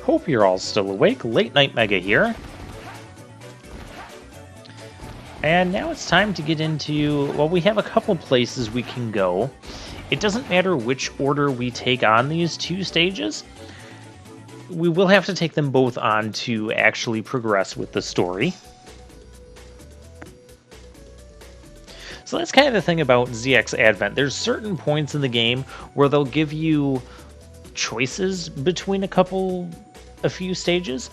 Hope you're all still awake. Late Night Mega here. And now it's time to get into, well, we have a couple places we can go. It doesn't matter which order we take on these two stages. We will have to take them both on to actually progress with the story. So that's kind of the thing about ZX Advent. There's certain points in the game where they'll give you choices between a few stages.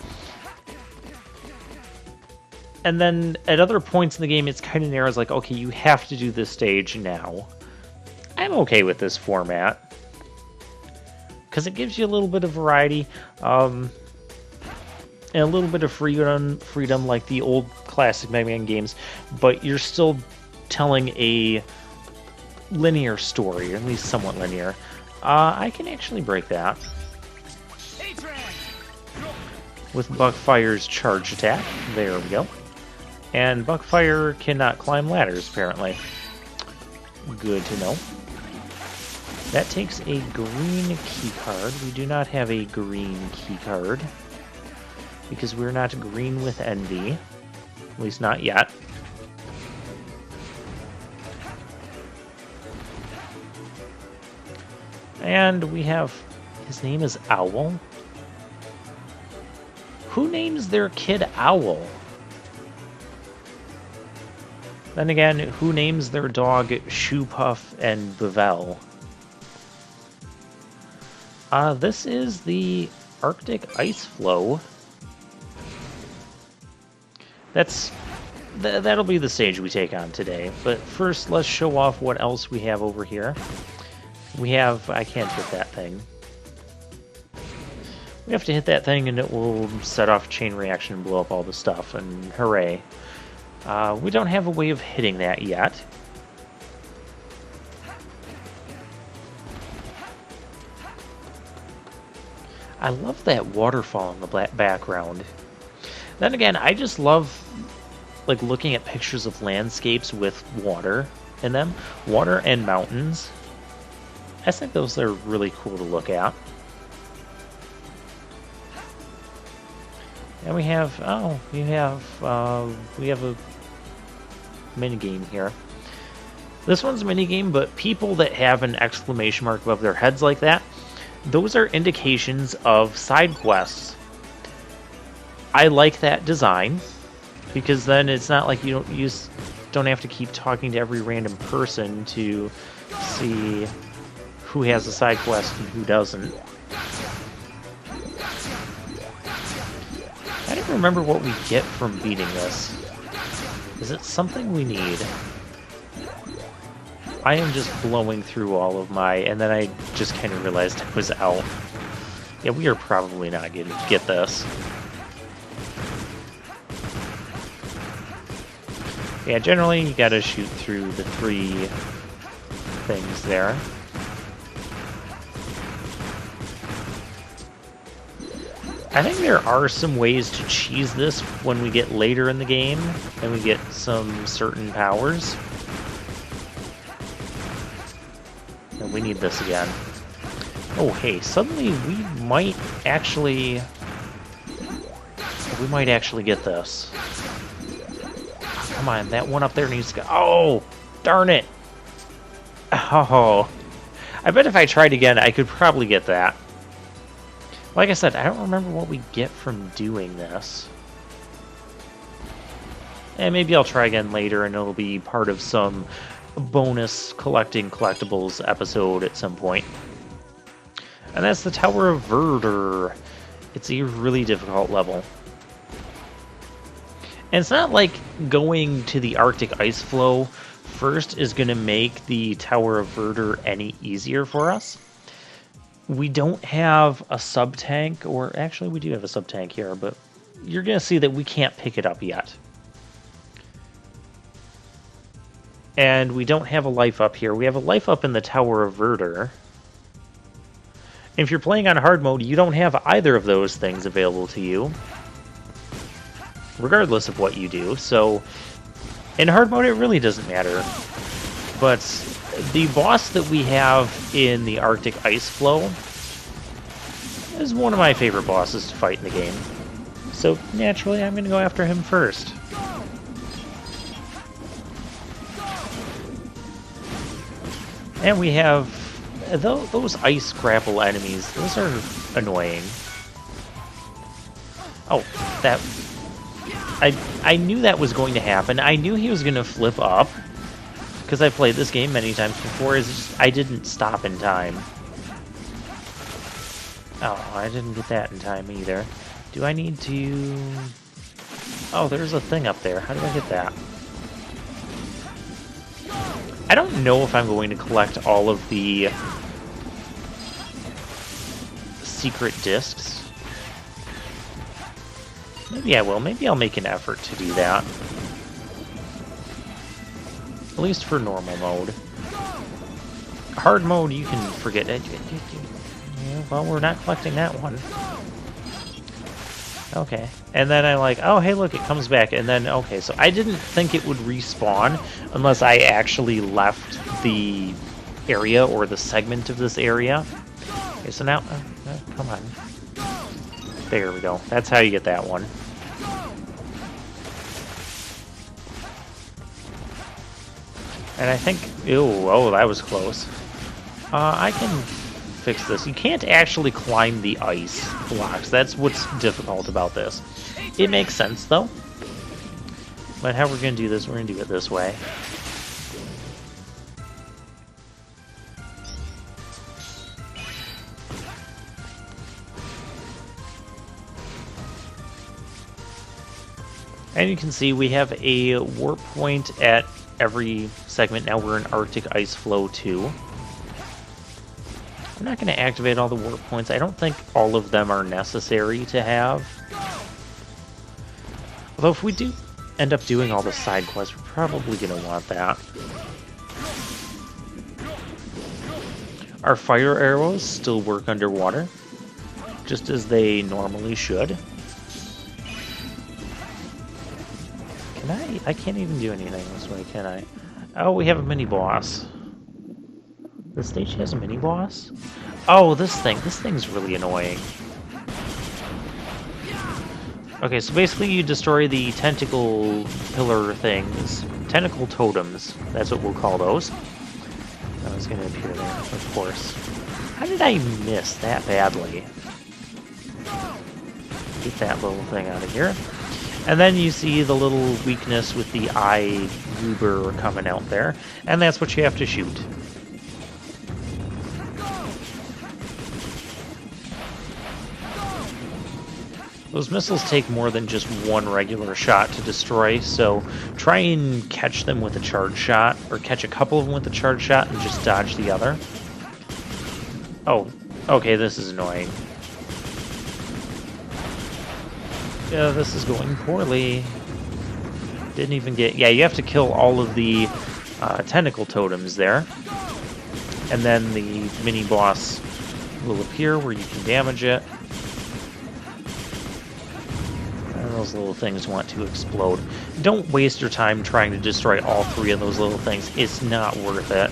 And then at other points in the game, it's kind of narrow. It's like, okay, you have to do this stage now. I'm okay with this format because it gives you a little bit of variety and a little bit of freedom like the old classic Mega Man games, but you're still telling a linear story, or at least somewhat linear. I can actually break that with Buckfire's charge attack. There we go. And Buckfire cannot climb ladders, apparently. Good to know. That takes a green key card. We do not have a green key card because we're not green with envy. At least not yet. And we have... his name is Owl. Who names their kid Owl? Then again, who names their dog Shoe Puff and Bevel? This is the Arctic Ice Flow. That'll be the stage we take on today. But first, let's show off what else we have over here. We have... I can't hit that thing. We have to hit that thing and it will set off chain reaction and blow up all the stuff, and hooray. We don't have a way of hitting that yet. I love that waterfall in the background. Then again, I just love like looking at pictures of landscapes with water in them. Water and mountains. I think those are really cool to look at. And we have, we have a minigame here. This one's a minigame, but people that have an exclamation mark above their heads like that, those are indications of side quests. I like that design, because then it's not like you don't have to keep talking to every random person to see who has a side quest and who doesn't. I don't remember what we get from beating this. Is it something we need? I am just blowing through all of my... and then I just kind of realized I was out. Yeah, we are probably not going to get this. Yeah, generally you gotta shoot through the 3 things there. I think there are some ways to cheese this when we get later in the game and we get some certain powers. And we need this again. Oh, hey, suddenly we might actually get this. Oh, come on, that one up there needs to go. Oh, darn it. Oh, I bet if I tried again, I could probably get that. Like I said, I don't remember what we get from doing this. And maybe I'll try again later and it'll be part of some bonus collecting collectibles episode at some point. And that's the Tower of Verdure. It's a really difficult level. And it's not like going to the Arctic Ice Flow first is going to make the Tower of Verdure any easier for us. We don't have a sub-tank, or actually we do have a sub-tank here, but you're going to see that we can't pick it up yet. And we don't have a life up here. We have a life up in the Tower of Verdure. If you're playing on hard mode, you don't have either of those things available to you, regardless of what you do. So in hard mode, it really doesn't matter. But the boss that we have in the Arctic Ice Flow, is one of my favorite bosses to fight in the game. So naturally, I'm going to go after him first. And we have those ice grapple enemies. Those are annoying. Oh, that... I knew that was going to happen. I knew he was going to flip up. Because I played this game many times before. It's just, I didn't stop in time. Oh, I didn't get that in time either. Do I need to... Oh, there's a thing up there. How do I get that? I don't know if I'm going to collect all of the secret discs. Maybe I will. Maybe I'll make an effort to do that. At least for normal mode. Hard mode, you can forget it. Yeah, well, we're not collecting that one. Okay. And then I like, oh, hey, look, it comes back. And then, okay, so I didn't think it would respawn unless I actually left the area or the segment of this area. Okay, so now, come on. There we go. That's how you get that one. And I think, ew, oh, that was close. I can fix this. You can't actually climb the ice blocks. That's what's difficult about this. It makes sense, though. But how we're going to do this, we're going to do it this way. And you can see we have a warp point at every segment. Now we're in Arctic Ice Flow 2. I'm not going to activate all the warp points. I don't think all of them are necessary to have. Although if we do end up doing all the side quests, we're probably going to want that. Our fire arrows still work underwater, just as they normally should. Can I can't even do anything this way, can I? Oh, we have a mini-boss. The stage has a mini-boss? Oh, this thing's really annoying. Okay, so basically you destroy the tentacle pillar things. Tentacle totems, that's what we'll call those. That was going to appear there, of course. How did I miss that badly? Get that little thing out of here. And then you see the little weakness with the eye goober coming out there. And that's what you have to shoot. Those missiles take more than just one regular shot to destroy, so try and catch them with a charge shot, or catch a couple of them with a charge shot and just dodge the other. Oh, okay, this is annoying. Yeah, this is going poorly. Didn't even get... Yeah, you have to kill all of the tentacle totems there. And then the mini-boss will appear where you can damage it. And those little things want to explode. Don't waste your time trying to destroy all three of those little things. It's not worth it.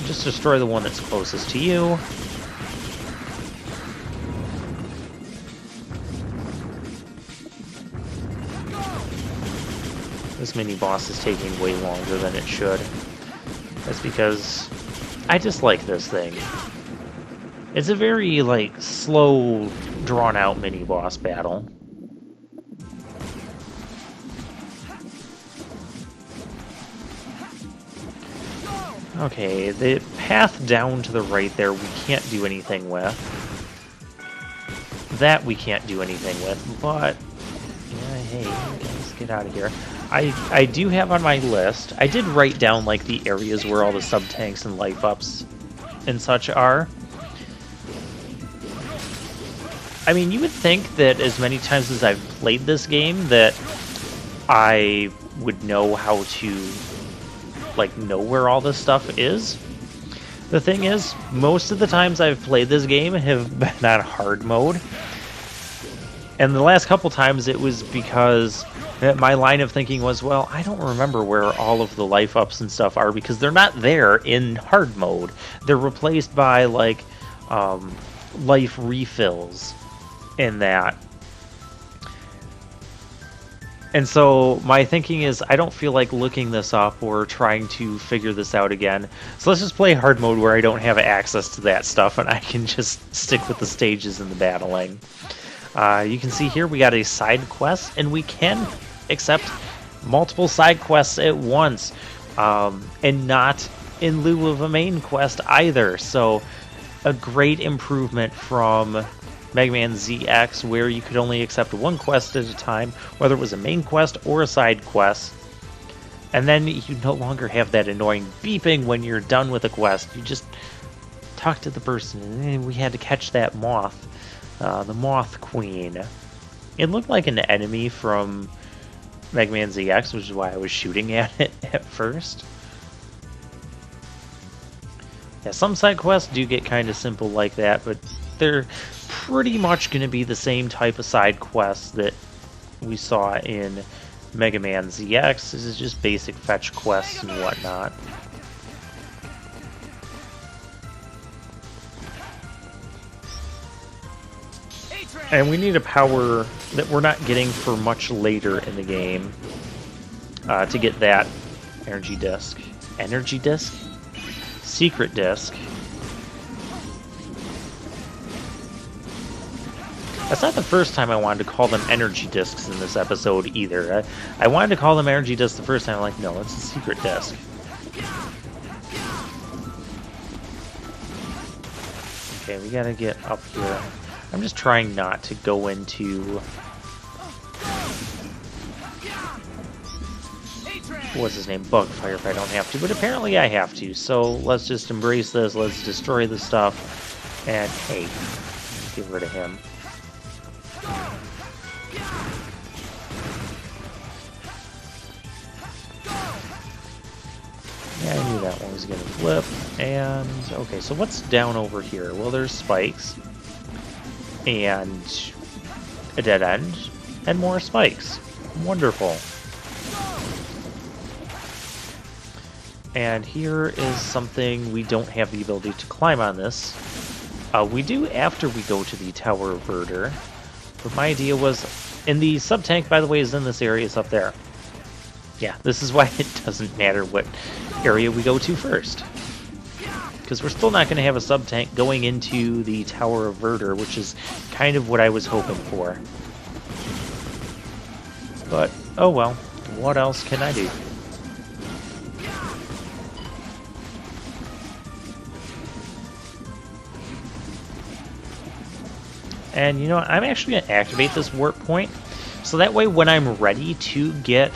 Just destroy the one that's closest to you. This mini-boss is taking way longer than it should. That's because I dislike this thing. It's a very, like, slow, drawn-out mini-boss battle. Okay, the path down to the right there we can't do anything with. That we can't do anything with, but... Yeah, hey, let's get out of here. I do have on my list, I did write down, like, the areas where all the sub-tanks and life-ups and such are. I mean, you would think that as many times as I've played this game that I would know how to, like, know where all this stuff is. The thing is, most of the times I've played this game have been on hard mode. And the last couple times it was because My line of thinking was, well, I don't remember where all of the life ups and stuff are because they're not there in hard mode. They're replaced by, like, life refills in that. And so my thinking is I don't feel like looking this up or trying to figure this out again. So let's just play hard mode where I don't have access to that stuff and I can just stick with the stages and the battling. You can see here we got a side quest, and we can accept multiple side quests at once, and not in lieu of a main quest either. So a great improvement from Mega Man ZX, where you could only accept one quest at a time, whether it was a main quest or a side quest. And then you no longer have that annoying beeping when you're done with a quest. You just talk to the person, and we had to catch that moth, the Moth Queen. It looked like an enemy from Mega Man ZX, which is why I was shooting at it at first. Yeah, some side quests do get kind of simple like that, but they're pretty much going to be the same type of side quests that we saw in Mega Man ZX. This is just basic fetch quests and whatnot. And we need a power that we're not getting for much later in the game to get that energy disc. Energy disc? Secret disc. That's not the first time I wanted to call them energy discs in this episode either. I wanted to call them energy discs the first time. I'm like, no, it's a secret disc. Okay, we gotta get up here. I'm just trying not to go into... what's his name? Bugfire if I don't have to, but apparently I have to. So let's just embrace this, let's destroy the stuff, and hey, get rid of him. Yeah, I knew that one was going to flip. And, okay, so what's down over here? Well, there's spikes. And a dead end. And more spikes. Wonderful. And here is something we don't have the ability to climb on this. We do after we go to the Tower Averter. But my idea was... and the sub-tank, by the way, is in this area. It's up there. Yeah, this is why it doesn't matter what area we go to first. Because we're still not going to have a sub-tank going into the Tower Averter, which is kind of what I was hoping for. But, oh well, what else can I do? And you know what, I'm actually going to activate this warp point, so that way when I'm ready to get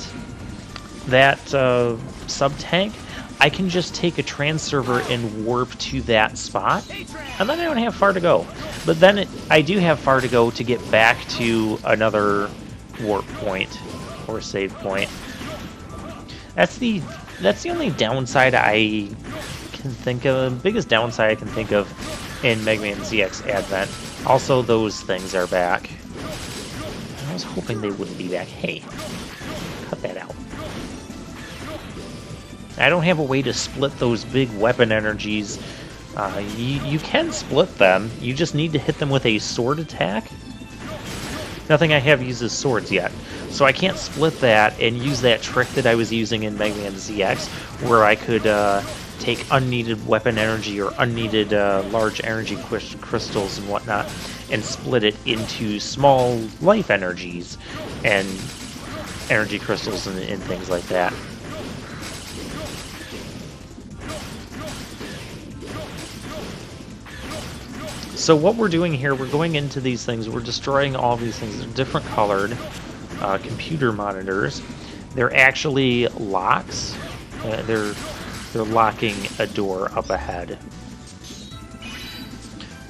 that sub-tank, I can just take a transserver and warp to that spot, and then I don't have far to go. But then I do have far to go to get back to another warp point, or save point. That's the only downside I can think of, biggest downside I can think of in Mega Man ZX Advent. Also, those things are back. I was hoping they wouldn't be back. Hey, cut that out. I don't have a way to split those big weapon energies. You can split them. You just need to hit them with a sword attack. Nothing I have uses swords yet. So I can't split that and use that trick that I was using in Mega Man ZX, where I could take unneeded weapon energy or unneeded large energy crystals and whatnot and split it into small life energies and energy crystals and things like that. So what we're doing here, we're going into these things, we're destroying all these things. They're different colored computer monitors. They're actually locks. They're locking a door up ahead.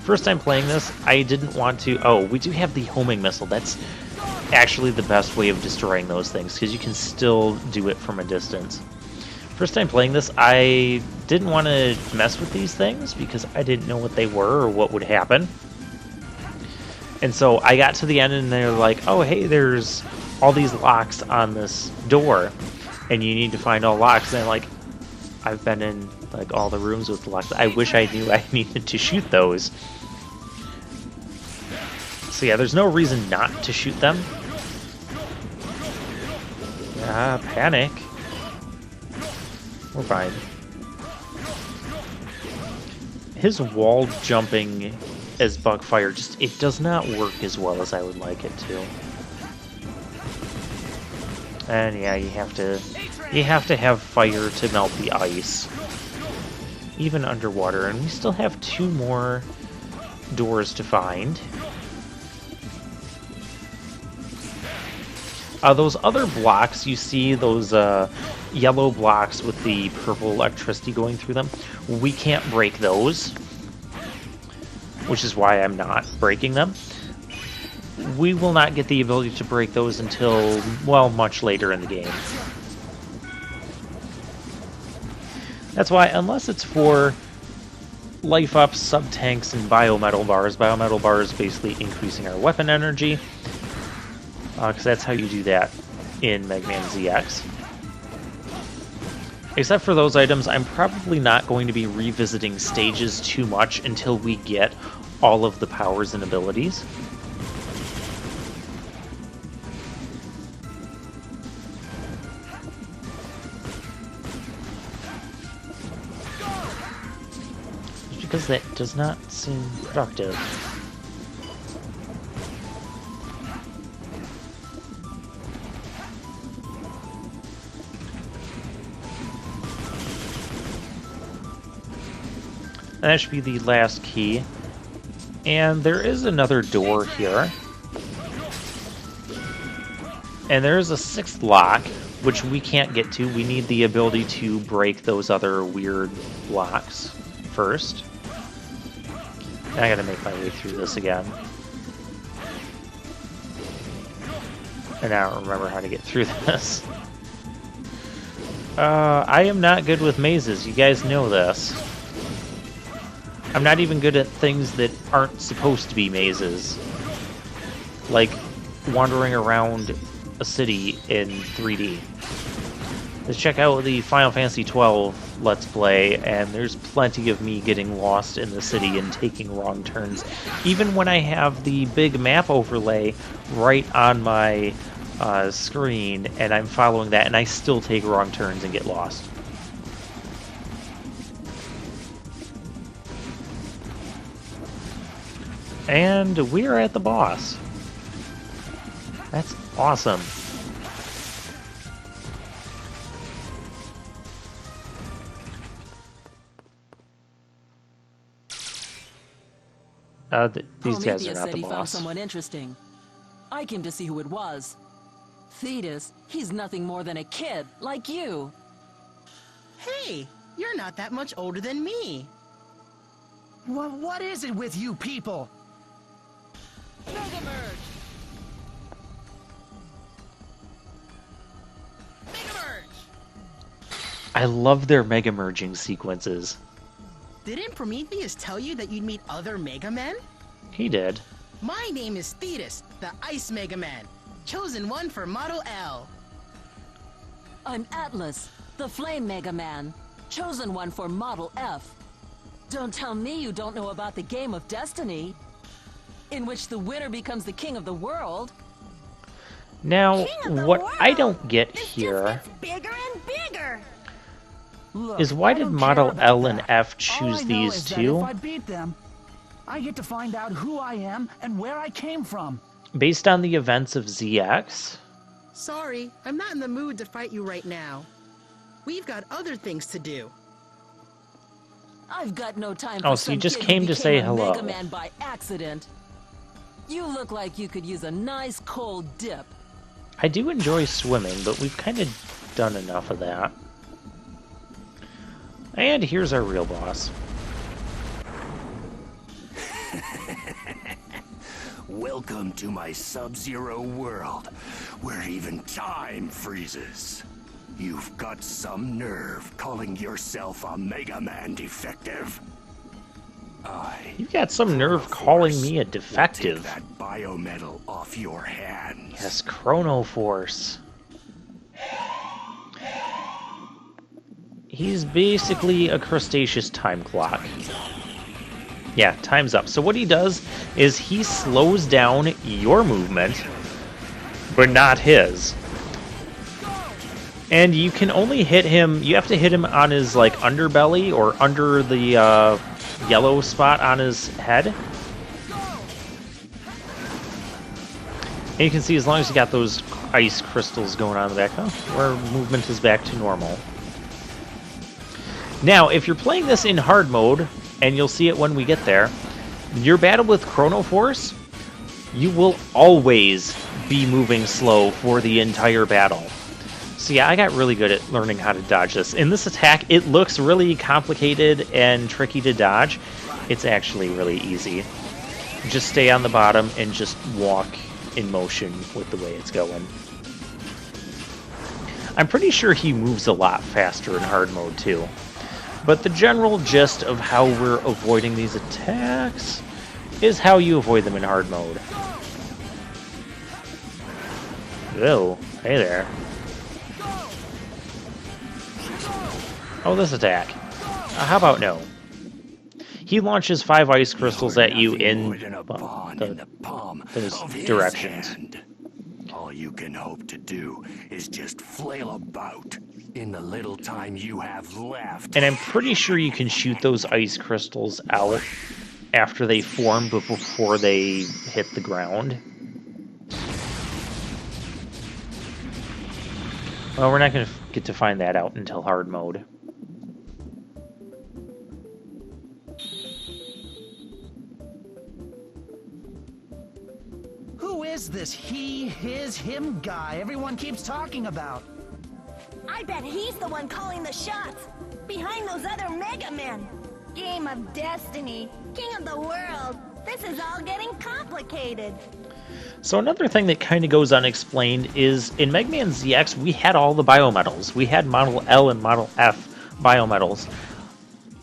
First time playing this, I didn't want to... oh, we do have the homing missile. That's actually the best way of destroying those things, because you can still do it from a distance. First time playing this, I didn't want to mess with these things because I didn't know what they were or what would happen. And so I got to the end and they're like, oh hey, there's all these locks on this door, and you need to find all locks. And like, I've been in like all the rooms with locks. I wish I knew I needed to shoot those. So yeah, there's no reason not to shoot them. Ah, panic. We're fine. His wall jumping as Bugfire just, it does not work as well as I would like it to. And yeah, you have to have fire to melt the ice. Even underwater, and we still have 2 more doors to find. Those other blocks, you see those yellow blocks with the purple electricity going through them. We can't break those, which is why I'm not breaking them. We will not get the ability to break those until, well, much later in the game. That's why, unless it's for life ups, sub-tanks, and biometal bars basically increasing our weapon energy, because that's how you do that in Mega Man ZX. Except for those items, I'm probably not going to be revisiting stages too much until we get all of the powers and abilities. Just because that does not seem productive. That should be the last key. And there is another door here. And there is a 6th lock, which we can't get to. We need the ability to break those other weird blocks first. I gotta make my way through this again. And I don't remember how to get through this. I am not good with mazes. You guys know this. I'm not even good at things that aren't supposed to be mazes. Like wandering around a city in 3D. Let's check out the Final Fantasy XII Let's Play, and there's plenty of me getting lost in the city and taking wrong turns. Even when I have the big map overlay right on my screen, and I'm following that, and I still take wrong turns and get lost. And we're at the boss. That's awesome. These guys are not the he found boss. someone interesting. I came to see who it was. Thetis, he's nothing more than a kid, like you. Hey, you're not that much older than me. Well, what is it with you people? Mega Merge! Mega Merge! I love their Mega Merging sequences. Didn't Prometheus tell you that you'd meet other Mega Men? He did. My name is Thetis, the Ice Mega Man, chosen one for Model L. I'm Atlas, the Flame Mega Man, chosen one for Model F. Don't tell me you don't know about the Game of Destiny, in which the winner becomes the king of the world. Now, what I don't get here Bigger and bigger. Look, is why I did don't Model care about L and that. F All choose I know these is that two? if I beat them, I get to find out who I am and where I came from. Based on the events of ZX? Sorry, I'm not in the mood to fight you right now. We've got other things to do. I've got no time for Oh, so you some just kid who came to became say a hello. Mega Man by accident. You look like you could use a nice cold dip. I do enjoy swimming, but we've kind of done enough of that. And here's our real boss. Welcome to my Sub-Zero world, where even time freezes. You've got some nerve calling yourself a Mega Man defective. You've got some nerve calling me a Take defective. that biometal off your hands. Yes, Chronoforce. He's basically a Crustaceous time clock. Yeah, time's up. So what he does is he slows down your movement, but not his. And you can only hit him, you have to hit him on his, like, underbelly or under the yellow spot on his head. And you can see as long as you got those ice crystals going on in the back, where movement is back to normal. Now, if you're playing this in hard mode, and you'll see it when we get there, your battle with Chronoforce, you will always be moving slow for the entire battle. So yeah, I got really good at learning how to dodge this. In this attack, it looks really complicated and tricky to dodge. It's actually really easy. Just stay on the bottom and just walk in motion with the way it's going. I'm pretty sure he moves a lot faster in hard mode too. But the general gist of how we're avoiding these attacks is how you avoid them in hard mode. Oh, hey there. Oh, this attack. How about no? He launches 5 ice crystals at you in those directions. All you can hope to do is just flail about in the little time you have left. And I'm pretty sure you can shoot those ice crystals out after they form, but before they hit the ground. Well, we're not going to get to find that out until hard mode. Who is this he, his, him guy everyone keeps talking about? I bet he's the one calling the shots, behind those other Mega Men. Game of Destiny, king of the world. This is all getting complicated. So another thing that kind of goes unexplained is in Mega Man ZX, we had all the biometals. We had Model L and Model F biometals.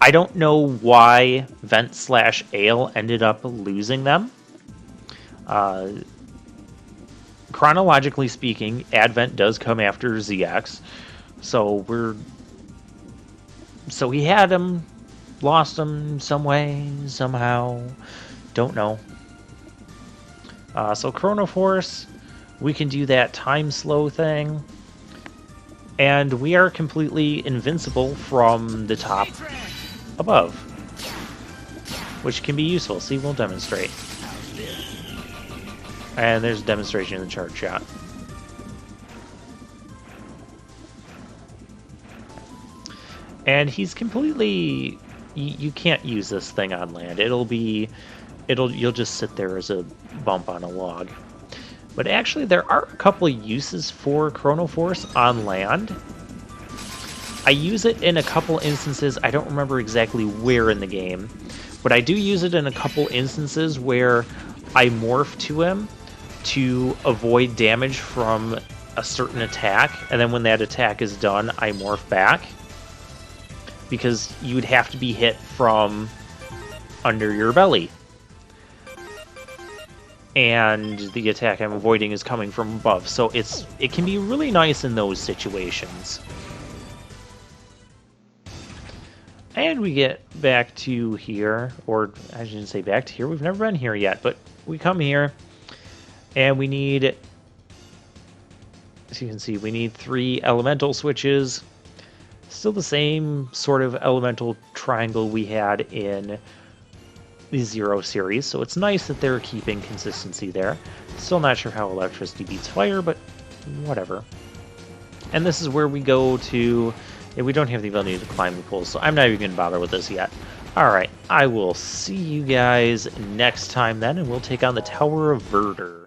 I don't know why Vent/Ale ended up losing them. Chronologically speaking, Advent does come after ZX, so he had them, lost them some way, somehow, don't know. So Chronoforce, we can do that time slow thing, and we are completely invincible from the top above, which can be useful. See, we'll demonstrate. And there's a demonstration in the chart shot. And he's completely... You can't use this thing on land. You'll just sit there as a bump on a log. But actually, there are a couple of uses for Chronoforce on land. I use it in a couple instances. I don't remember exactly where in the game. But I do use it in a couple instances where I morph to him to avoid damage from a certain attack, and then when that attack is done, I morph back. Because you would have to be hit from under your belly. And the attack I'm avoiding is coming from above, so it can be really nice in those situations. And we get back to here, or I shouldn't say back to here, we've never been here yet, but we come here. And we need, as you can see, we need 3 elemental switches. Still the same sort of elemental triangle we had in the Zero series, so it's nice that they're keeping consistency there. Still not sure how electricity beats fire, but whatever. And this is where we go to... Yeah, we don't have the ability to climb the poles, so I'm not even going to bother with this yet. Alright, I will see you guys next time then, and we'll take on the Tower of Verder.